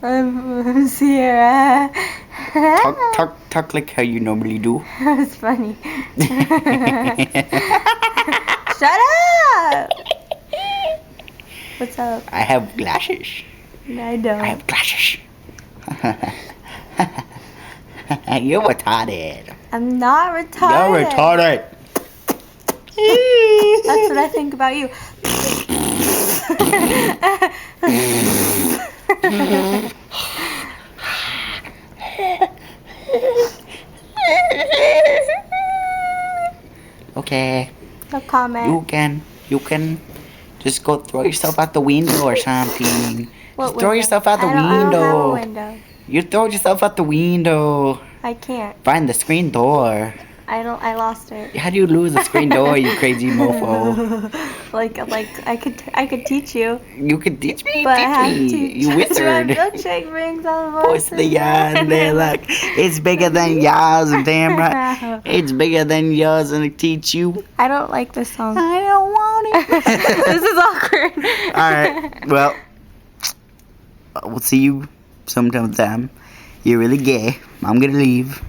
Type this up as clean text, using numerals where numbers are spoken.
I'm Sierra. Talk like how you normally do. That was funny. Shut up! What's up? I have glasses. I don't. I have glasses. You're retarded. I'm not retarded. You're retarded. That's what I think about you. Okay. No comment. You can just go throw yourself out the window or something. What Just throw window? yourself out the I don't window. have a window. You throw yourself out the window. I can't. Find the screen door. I lost it. How do you lose the screen door, you crazy mofo? like I could teach you. You can teach me, But I have teach to me. You My wizard. milkshake brings all the Push the yarn there, look. It's bigger than yours, damn right. It's bigger than yours, and I teach you. I don't like this song. I don't want it. This is awkward. Alright, well, we'll see you sometime. You're really gay. I'm gonna leave.